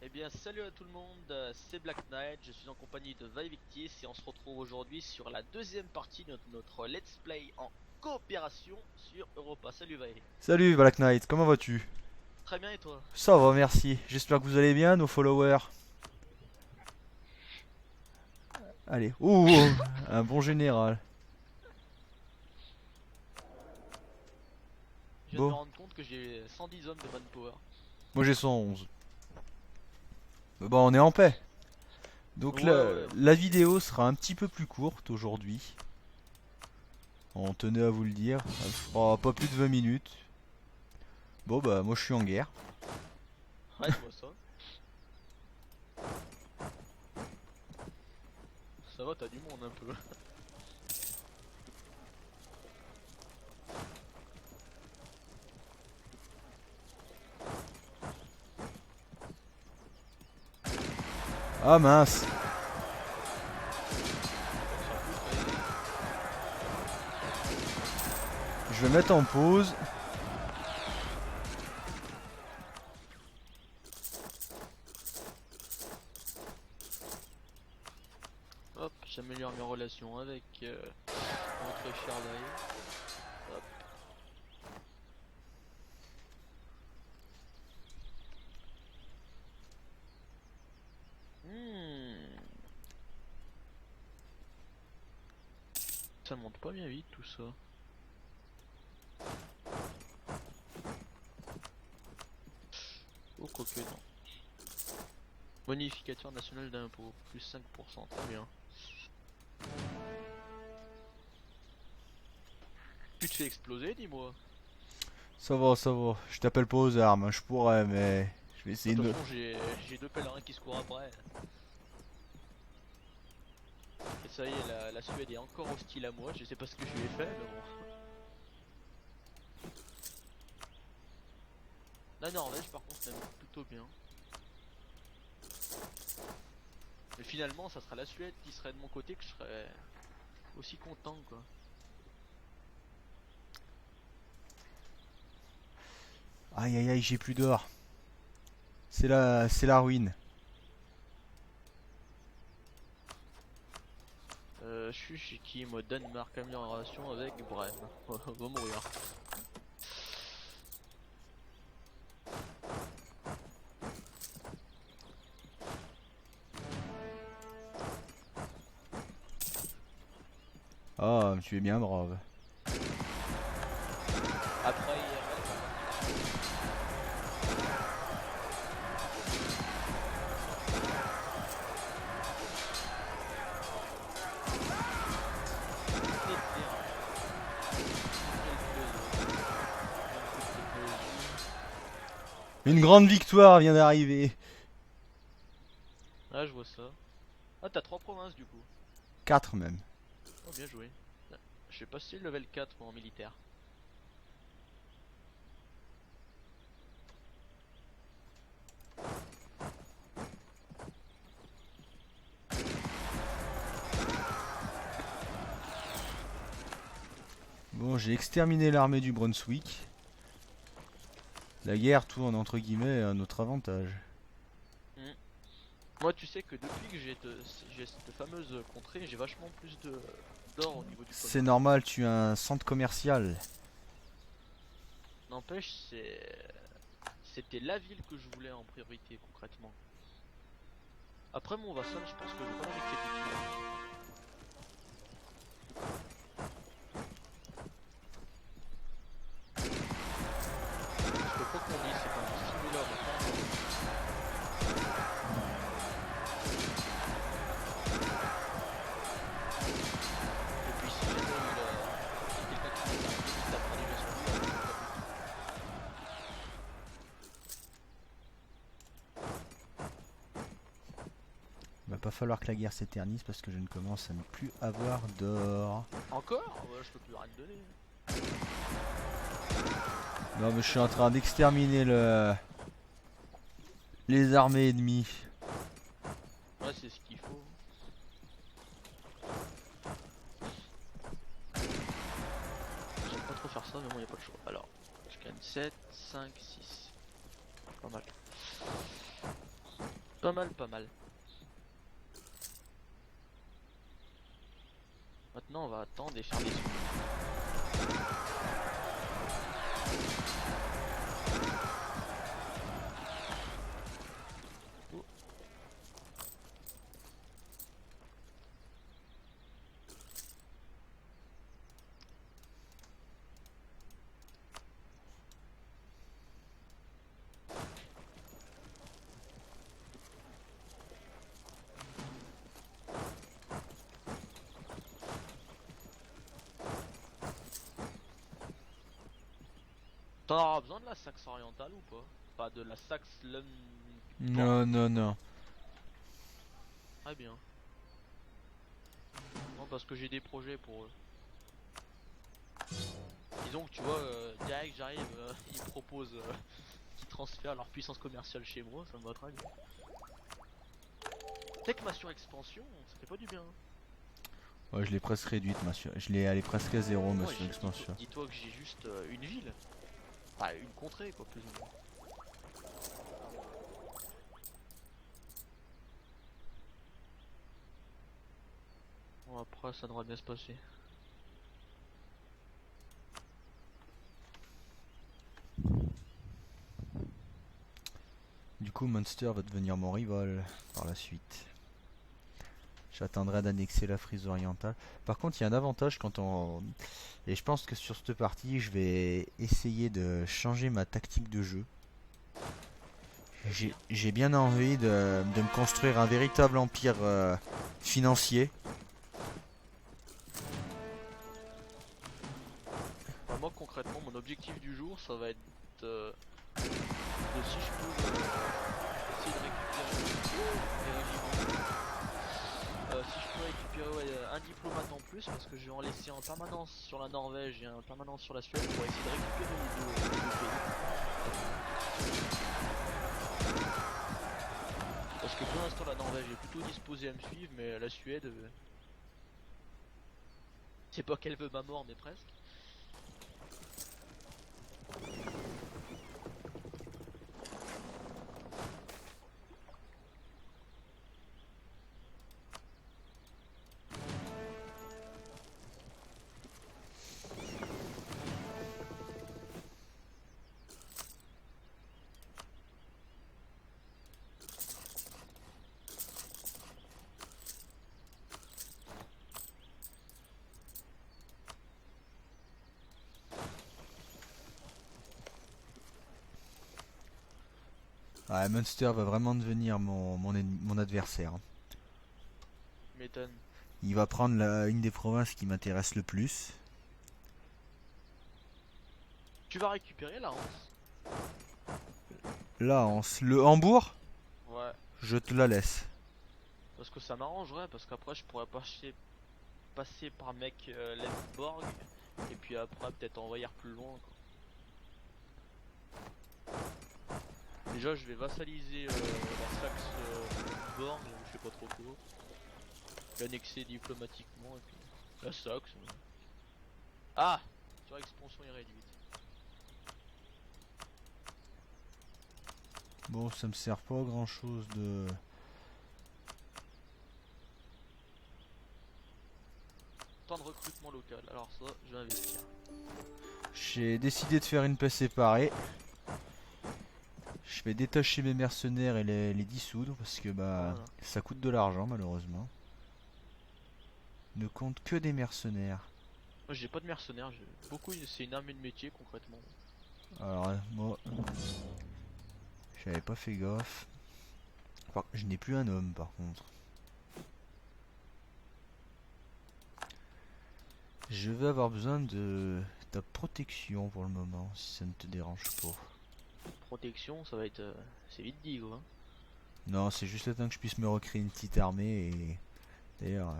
Eh bien, salut à tout le monde, c'est Black Knight, je suis en compagnie de Vaivictis et on se retrouve aujourd'hui sur la deuxième partie de notre Let's Play en coopération sur Europa. Salut Vae. Salut Black Knight, comment vas-tu? Très bien et toi? Ça va, merci. J'espère que vous allez bien, nos followers. Allez, ouh, un bon général. Je viens de me Bon, rendre compte que j'ai 110 hommes de manpower. moi j'ai 111. Mais bon, on est en paix. Donc Ouais, ouais. la vidéo sera un petit peu plus courte aujourd'hui. On tenait à vous le dire. Elle fera pas plus de 20 minutes. Bon bah moi je suis en guerre. Ouais, je vois ça. Ça va, t'as du monde un peu. Ah mince. On s'en fout, Vae. Je vais mettre en pause. Hop, j'améliore mes relations avec notre cher Vae. Hop. Hmm. Ça monte pas bien vite tout ça. Oh, quoique non. Bonificateur national d'impôt, plus 5%, très bien. Tu te fais exploser, dis-moi. Ça va, ça va. Je t'appelle pas aux armes, hein. Je pourrais, mais je vais De essayer de toute me... façon, j'ai deux pèlerins qui se courent après. Et ça y est, la Suède est encore hostile à moi. Je sais pas ce que je lui ai fait, mais bon. La Norvège, par contre, m'aime plutôt bien. Mais finalement, ça sera la Suède qui serait de mon côté que je serais aussi content, quoi. Aïe aïe aïe, j'ai plus d'or. C'est la ruine. Je suis chez qui, moi? Danemark, amélioration avec Brême. On va mourir. Ah, tu es bien brave. Après, IRL, par contre, c'est la Suède. C'est terrain. Quelle philosophie. Quelle technologie. Une grande victoire vient d'arriver. Ah, je vois ça. Ah, t'as 3 provinces du coup. 4 même. Oh, bien joué. Je sais pas si c'est le level 4 en militaire. Bon, j'ai exterminé l'armée du Brunswick. La guerre tourne entre guillemets à notre avantage. Hmm. Moi, tu sais que depuis que j'ai cette fameuse contrée, j'ai vachement plus de d'or au niveau du C'est commerce. normal, tu as un centre commercial. N'empêche, c'était la ville que je voulais en priorité concrètement. Après mon vassal, je pense que je vais pas l'annexer tout de suite. Parce que quoi qu'on dise, c'est quand même 6000 hommes à prendre. Et puis si jamais il y a quelqu'un qui vient d'arriver, il tapera déjà sur lui, alors on va but. Il va pas falloir que la guerre s'éternise parce que je ne commence à ne plus avoir d'or. Encore? Ouais, je peux plus rien te donner. Non mais je suis en train d'exterminer les armées ennemies. Ouais, c'est ce qu'il faut. J'aime pas trop faire ça, mais bon, y a pas de choix. Alors, je gagne 7, 5, 6. Pas mal. Pas mal, pas mal. Maintenant on va attendre et faire des sous. Oh. T'en auras besoin de la Saxe orientale ou pas? Pas de la Saxe Lum. Non, non, non. Très bien. Non, parce que j'ai des projets pour eux. Disons que tu vois, direct j'arrive, ils me proposent qu'ils transfèrent leur puissance commerciale chez moi, ça me va très bien. Tech ma surexpansion, ça fait pas du bien. Ouais, je l'ai presque réduite, je l'ai allé presque à zéro, ma Ouais, surexpansion. dis-toi que j'ai juste une ville. Enfin, une contrée, quoi, plus ou moins. Bon, après, ça devrait bien se passer. Du coup, Monster va devenir mon rival par la suite. J'attendrai d'annexer la frise orientale. Par contre, il y a un avantage quand on... Et je pense que sur cette partie, je vais essayer de changer ma tactique de jeu. J'ai bien envie de me construire un véritable empire financier. Enfin, moi, concrètement, mon objectif du jour, ça va être de si je peux essayer de récupérer des régiments. Si je peux récupérer ouais, un diplomate en plus, parce que je vais en laisser en permanence sur la Norvège et en permanence sur la Suède pour essayer de récupérer les deux pays. Parce que pour l'instant, la Norvège est plutôt disposée à me suivre, mais la Suède, c'est pas qu'elle veut ma mort, mais presque. Ouais, Monster va vraiment devenir mon adversaire. M'étonne. Il va prendre une des provinces qui m'intéresse le plus. Tu vas récupérer la Hanse? Là, le Hambourg, Ouais. je te la laisse. Parce que ça m'arrangerait, parce qu'après je pourrais passer par mec Lensborg, et puis après peut-être envahir plus loin quoi. Déjà je vais vassaliser la Saxe Borg, je sais pas trop quoi. L'annexer diplomatiquement et puis la Saxe. Ah, sur expansion est réduite. Bon, ça me sert pas à grand chose de... Temps de recrutement local, alors ça je vais investir. J'ai décidé de faire une paix séparée. Je vais détacher mes mercenaires et les dissoudre parce que bah Voilà. ça coûte de l'argent malheureusement. Ne compte que des mercenaires. Moi j'ai pas de mercenaires, c'est une armée de métier concrètement. Alors moi, j'avais pas fait gaffe. Je n'ai plus un homme par contre. Je vais avoir besoin de ta protection pour le moment, si ça ne te dérange pas. Protection, ça va être... c'est vite dit quoi. Non, c'est juste le temps que je puisse me recréer une petite armée et... D'ailleurs,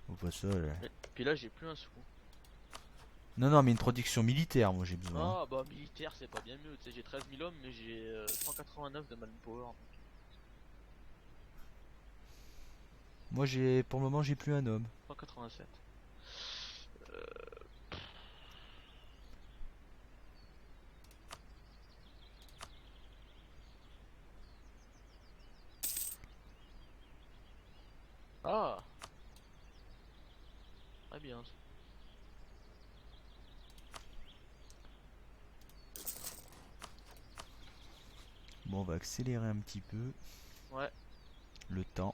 au passage... Puis là j'ai plus un sou. Non, non, mais une protection militaire, moi j'ai besoin. Ah bah militaire c'est pas bien mieux, tu sais j'ai 13 000 hommes mais j'ai 189 de manpower. Moi pour le moment j'ai plus un homme. 187. Ah, très bien. Bon, on va accélérer un petit peu Ouais, le temps.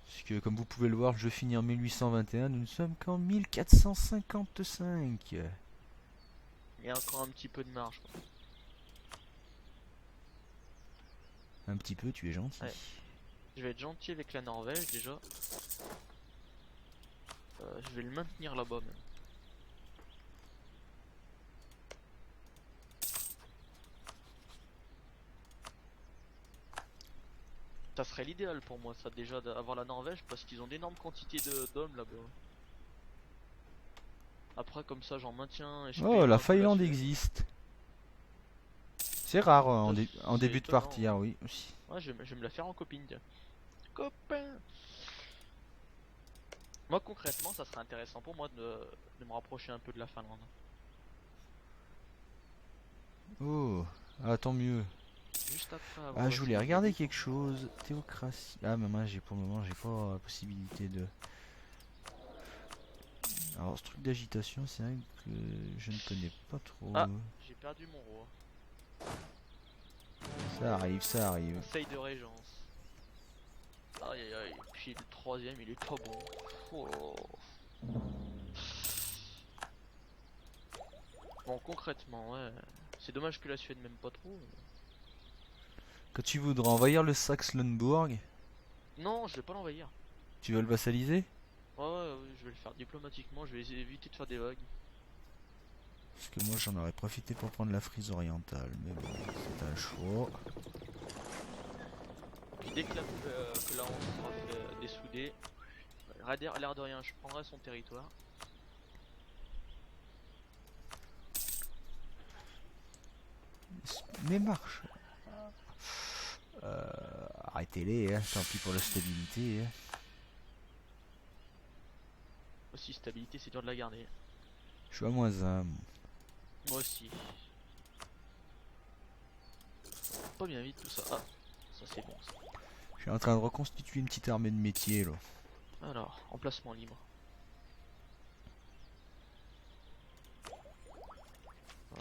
Puisque comme vous pouvez le voir, je finis en 1821, nous ne sommes qu'en 1455. il y a encore un petit peu de marge, quoi. Un petit peu, tu es gentil. Ouais. Je vais être gentil avec la Norvège déjà. Je vais le maintenir là-bas même. Ça serait l'idéal pour moi, ça déjà d'avoir la Norvège parce qu'ils ont d'énormes quantités d'hommes là-bas. Après comme ça j'en maintiens et je Oh, payerai la un peu la Finlande Suède. existe. C'est rare Ça, en c'est début de étonnant, partie, hein. ah oui. Aussi. Ouais, je vais me la faire en copine, tiens. Copain. Moi concrètement ça serait intéressant pour moi de me rapprocher un peu de la Finlande. Oh, ah, tant mieux. Juste après avoir Ah, je voulais vassalisé regarder l'île. quelque chose. Théocratie. Ah, mais moi, pour le moment, j'ai pas la possibilité de. Alors, ce truc d'agitation, c'est vrai que je ne connais pas trop. Ah, j'ai perdu mon roi. Ça arrive, ça arrive. Conseil de régence. Aïe aïe aïe. Puis le troisième il est pas bon. Oh. Bon concrètement ouais. C'est dommage que la Suède m'aime pas trop. Quand tu voudras envahir le Saxe-Lauenbourg, Non, je vais pas l'envahir. tu veux le vassaliser? Ouais, ouais, ouais, je vais le faire diplomatiquement, je vais éviter de faire des vagues. Parce que moi, j'en aurais profité pour prendre la Frise orientale. Mais bon, c'est un choix. Puis dès que que la Hanse sera fait dessouder, l'air de rien, je prendrai son territoire. Mais marche. Arrêtez-les, hein, tant pis pour la stabilité. Hein. Aussi, stabilité, c'est dur de la garder. Je suis à -1. Moi aussi. Pas bien vite tout ça. Ah, ça c'est bon ça. Je suis en train de reconstituer une petite armée de métier là. Alors, emplacement libre.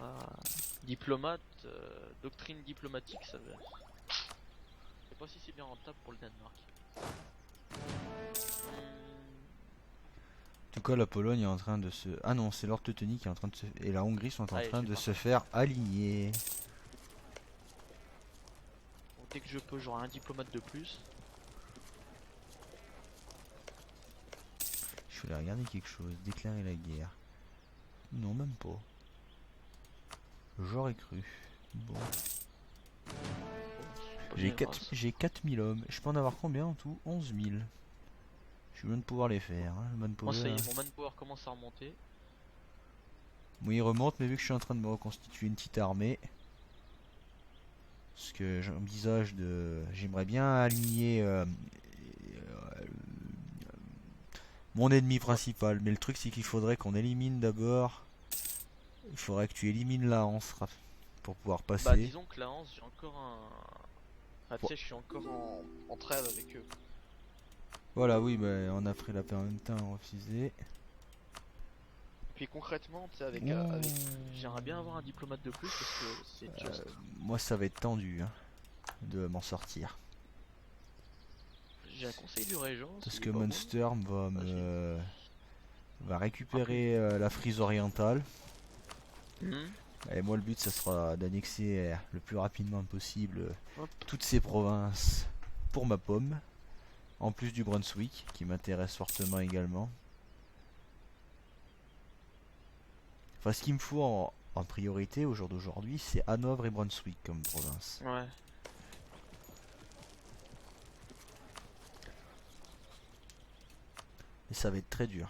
Ah, diplomate, doctrine diplomatique, ça veut. Je sais pas si c'est bien rentable pour le Danemark. En tout cas, la Pologne est en train de se. Ah non, c'est Lord Teutonique qui est en train de se. Et la Hongrie sont en Allez, train je vais de se partir. faire aligner. Bon, dès que je peux, j'aurai un diplomate de plus. Je voulais regarder quelque chose. Déclarer la guerre. Non, même pas. J'aurais cru. Bon. Bon, c'est pas bien grave, ça. J'ai 4000 hommes. Je peux en avoir combien en tout? 11 000. Je suis loin de pouvoir les faire. Hein. Le Moi, manpower, ça y hein. est, mon manpower commence à remonter. Bon, il remonte, mais vu que je suis en train de me reconstituer une petite armée. Parce que j'envisage de. J'aimerais bien aligner mon ennemi principal. Mais le truc, c'est qu'il faudrait qu'on élimine d'abord. Il faudrait que tu élimines la Hanse pour pouvoir Bah, passer. disons que la Hanse, j'ai encore un. Ah, tu sais, je suis encore en trêve avec eux. Voilà, oui, bah, on a pris la paix en même temps, refusé. Puis concrètement, tu sais, j'aimerais bien avoir un diplomate de plus parce que c'est juste. Moi, ça va être tendu hein, de m'en sortir. J'ai un conseil du régent. Parce il est que pas bon. Monsturm va Vas-y. va récupérer la Frise orientale. Mhm. Et moi, le but, ça sera d'annexer le plus rapidement possible Hop. toutes ces provinces pour ma pomme. En plus du Brunswick, qui m'intéresse fortement également. Enfin, ce qu'il me faut en priorité au jour d'aujourd'hui, c'est Hanovre et Brunswick comme province. Ouais. Et ça va être très dur.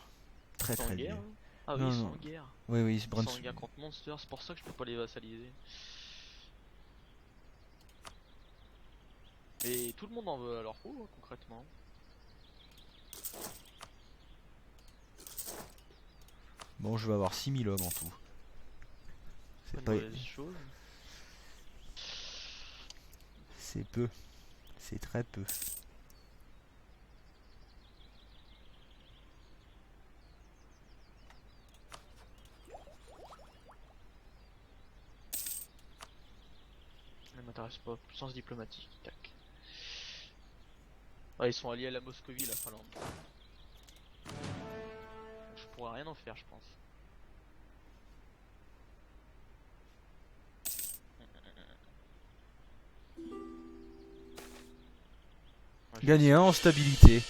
Très Ils sont en très guerre, dur. hein. Ah oui, Non, ils sont non. en guerre. Oui, oui, Ils sont en Brunswick. guerre contre Monster, c'est pour ça que je peux pas les vassaliser. Et tout le monde en veut alors concrètement. Bon, je vais avoir 6000 hommes en tout. Pas C'est une pas... mauvaise chose. C'est peu. C'est très peu. m'intéresse pas. Puissance diplomatique, tac. Ouais, ils sont alliés à la Moscovie, la Finlande. Je pourrais rien en faire, je pense. Ouais, Gagner 1 en stabilité.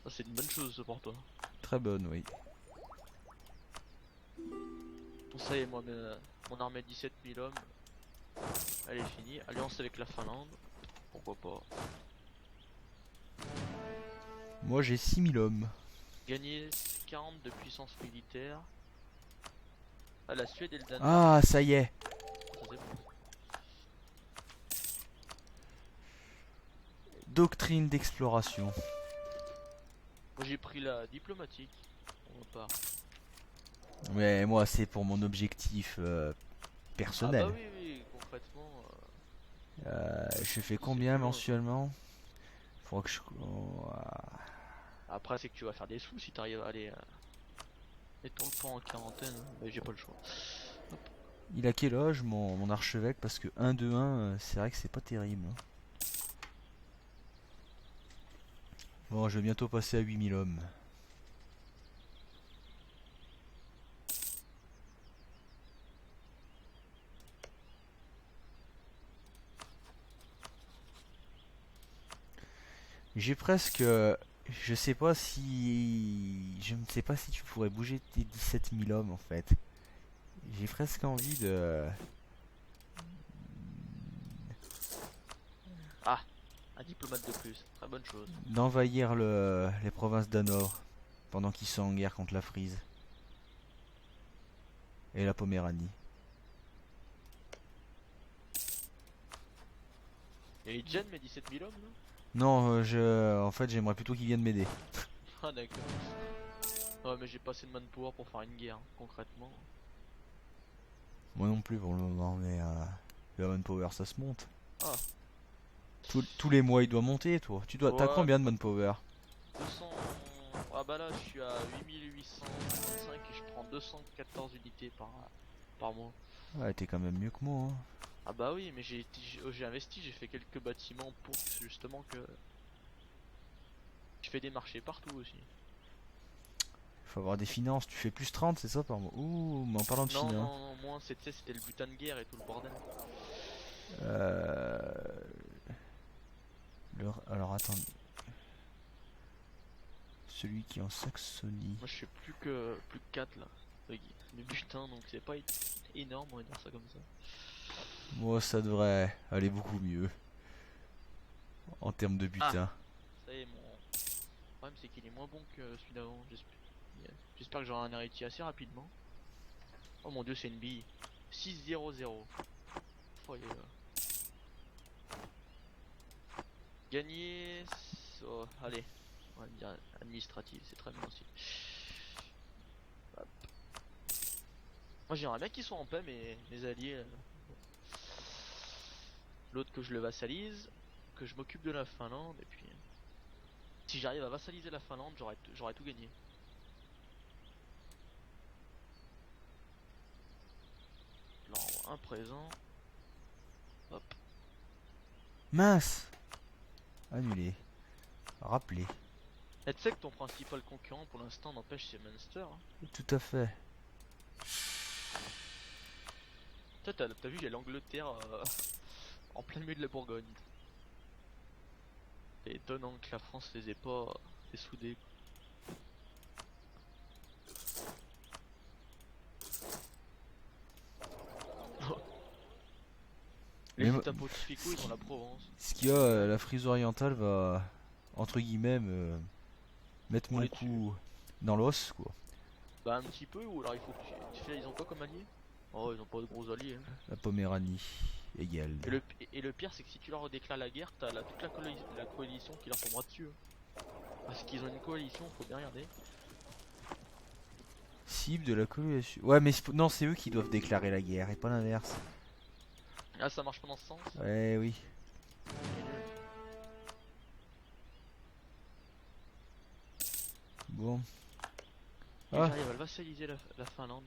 ça, c'est une bonne chose ça, pour toi. Très bonne, oui. Bon, ça y est, moi, mon armée de 17 000 hommes, elle est finie. Alliance avec la Finlande, pourquoi pas. Moi j'ai 6000 hommes. Gagner 40 de puissance militaire. Ah, la Suède et le Danemark. Ah, ça y est. Ça, c'est bon. Doctrine d'exploration. Moi j'ai pris la diplomatique. On va pas. Mais moi c'est pour mon objectif Ah personnel. bah oui, oui, concrètement. Je fais C'est combien mieux. mensuellement? Faudra que je... oh, Après, c'est que tu vas faire des sous si t'arrives à aller. Mettons le point en quarantaine, mais j'ai pas le choix. il a quel âge mon archevêque? Parce que 1-2-1, c'est vrai que c'est pas terrible, hein. Bon, je vais bientôt passer à 8000 hommes. J'ai presque... je sais pas si... Je ne sais pas si tu pourrais bouger tes 17 000 hommes en fait. J'ai presque envie de... Ah, un diplomate de plus, très bonne chose. d'envahir les provinces d'Anor pendant qu'ils sont en guerre contre la Frise et la Poméranie. Et les Jen, mais 17 000 hommes, non? Non, en fait, j'aimerais plutôt qu'ils viennent m'aider. Ah, d'accord. Ouais, mais j'ai pas assez de manpower pour faire une guerre, concrètement. Moi non plus pour le moment, mais le manpower ça se monte. Ah, Tous les mois il doit monter, toi. T'as ouais, combien de manpower? 200. Ah, bah là, je suis à 8855 et je prends 214 unités par mois. Ouais, t'es quand même mieux que moi, hein. Ah, bah oui, mais j'ai investi, j'ai fait quelques bâtiments pour justement que. Je fais des marchés partout aussi. Faut avoir des finances. Tu fais plus 30, c'est ça par mois? Ouh, mais en parlant de Non, finances. non, non, moi c'était le butin de guerre et tout le bordel. Euh, alors attends. Celui qui est en Saxonie. Moi je fais plus que 4 là. Le butin, donc c'est pas énorme, on va dire ça comme ça. Moi ça devrait aller beaucoup mieux. En termes de Ah, butin. ça y est, mon problème c'est qu'il est moins bon que celui d'avant. J'espère que j'aurai un héritier assez rapidement. Oh mon dieu, c'est une bille. 6-0-0. Oh, il est là. Gagner. Oh, allez, on va dire administratif, c'est très bien aussi. Hop. Moi j'aimerais bien qu'ils soient en paix, mes alliés. L'autre que je le vassalise, que je m'occupe de la Finlande, et puis si j'arrive à vassaliser la Finlande, j'aurais tout gagné. Je leur envoie un présent. Hop. Mince! Annulé. Rappelé. Et tu sais que ton principal concurrent pour l'instant n'empêche c'est Munster. Hein. Tout à fait. T'as vu, il y a l'Angleterre en plein milieu de la Bourgogne. C'est étonnant que la France les ait pas dessoudés. Les Mais États pontificaux, ils ont la Provence. ce qu'il y a, la Frise orientale va, entre guillemets, mettre On mon les coup dans l'os, quoi. Bah un petit peu, ou alors il faut que ils ont quoi comme alliés? Oh, ils ont pas de gros alliés. Hein. La Poméranie égale. Et le pire, c'est que si tu leur déclares la guerre, t'as toute la coalition qui leur tombera dessus. Hein. Parce qu'ils ont une coalition, faut bien regarder. Cible de la coalition. Ouais, mais non, c'est eux qui doivent déclarer la guerre et pas l'inverse. Ah, ça marche pas dans ce sens? Ouais, oui. Bon. Et Ah. j'arrive à le vassaliser la Finlande.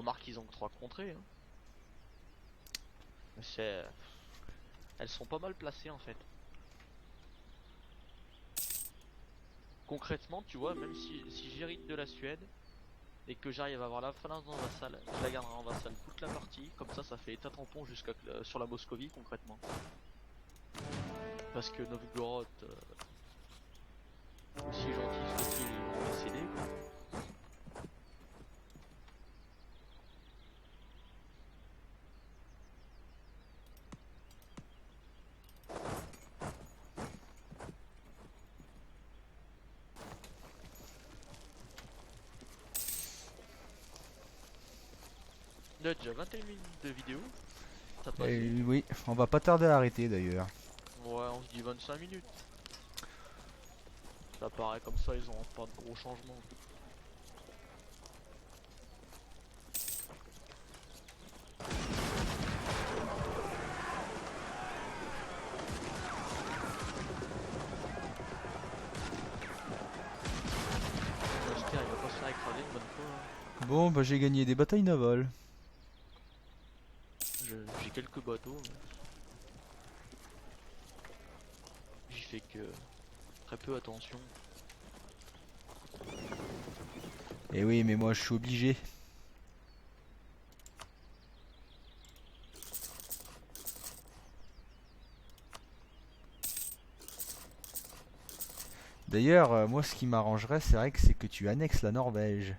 Remarque qu'ils ont que 3 contrées. Hein. Mais c'est... Elles sont pas mal placées en fait. Concrètement, tu vois, même si j'hérite de la Suède et que j'arrive à avoir la Finlande en vassal, je la garderai en vassal toute la partie. Comme ça fait état tampon jusqu'à sur la Moscovie concrètement. Parce que Novgorod, aussi gentil soit-il, ils vont décéder. Quoi. Il y a déjà 21 minutes de vidéo. Ça passe vite. Oui, on va pas tarder à arrêter d'ailleurs. Ouais, on se dit 25 minutes. Ça paraît comme ça, ils ont pas de gros changements. J'espère il va pas se faire écraser une bonne fois. Hein. Bon, bah j'ai gagné des batailles navales. J'ai quelques bateaux, mais j'y fais que très peu attention. Et oui, mais moi je suis obligé. D'ailleurs, moi ce qui m'arrangerait, c'est vrai que c'est que tu annexes la Norvège.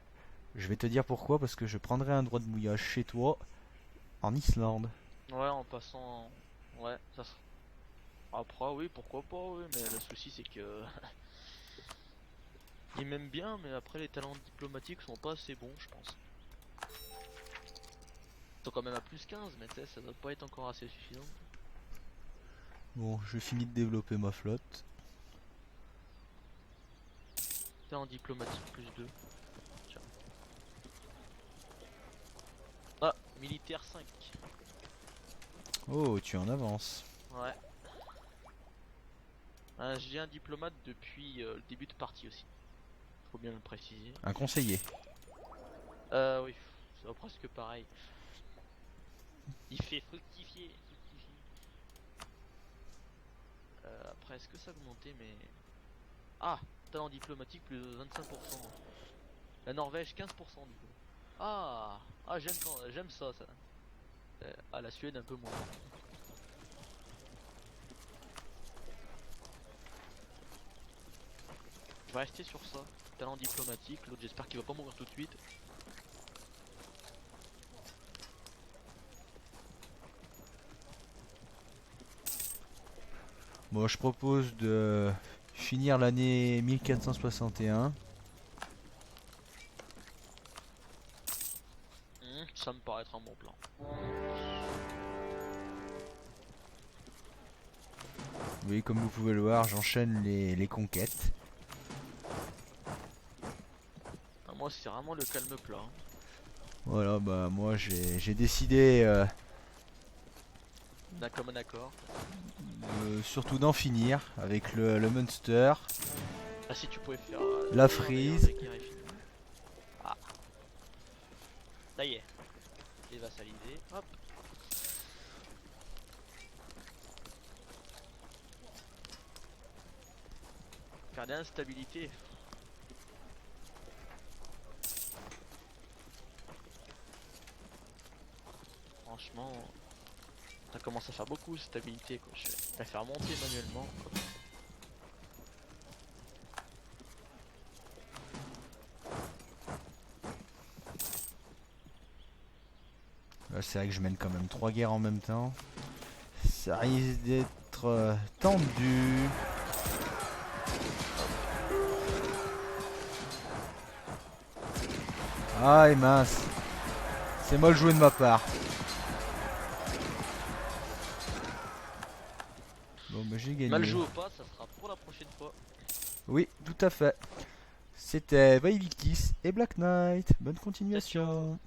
Je vais te dire pourquoi, parce que je prendrai un droit de mouillage chez toi, en Islande. Ouais, en passant... Ouais, ça sera... Après, oui, pourquoi pas, oui, mais le souci c'est que... Ils m'aiment bien, mais après les talents diplomatiques sont pas assez bons, je pense. Ils sont quand même à plus 15, mais tu sais, ça doit pas être encore assez suffisant. Bon, je finis de développer ma flotte. Talent diplomatique plus 2. Tiens. Ah, militaire 5. Oh, tu en avances. Ouais. J'ai un diplomate depuis le début de partie aussi. Faut bien le préciser. Un conseiller. Oui, c'est presque pareil. Il fait fructifier. Après, est-ce que ça a augmenté, mais... Ah, talent diplomatique plus de 25%. La Norvège 15% du coup. Ah, j'aime ça. Ah, la Suède un peu moins. Je vais rester sur ça. Talent diplomatique. L'autre, j'espère qu'il va pas mourir tout de suite. Bon, je propose de finir l'année 1461. Ça me paraît être un bon plan. Oui, comme vous pouvez le voir, j'enchaîne les conquêtes. Ah, moi, c'est vraiment le calme plat. Hein. Voilà, bah moi j'ai décidé D'un commun accord. surtout d'en finir avec le Munster. Ah, si tu pouvais faire La deux ans, Frise. d'ailleurs, la guerre est finie. Ah, ça y est. Dévassalisé. Hop. Garder instabilité. Franchement, ça commence à faire beaucoup de stabilité quoi. Je vais la faire monter manuellement. Hop. Là, c'est vrai que je mène quand même 3 guerres en même temps. Ça risque d'être tendu. Aïe mince. C'est mal joué de ma part. Bon bah j'ai gagné. Mal joué ou pas, ça sera pour la prochaine fois. Oui, tout à fait. C'était Vaivictis et Black Knight. Bonne continuation.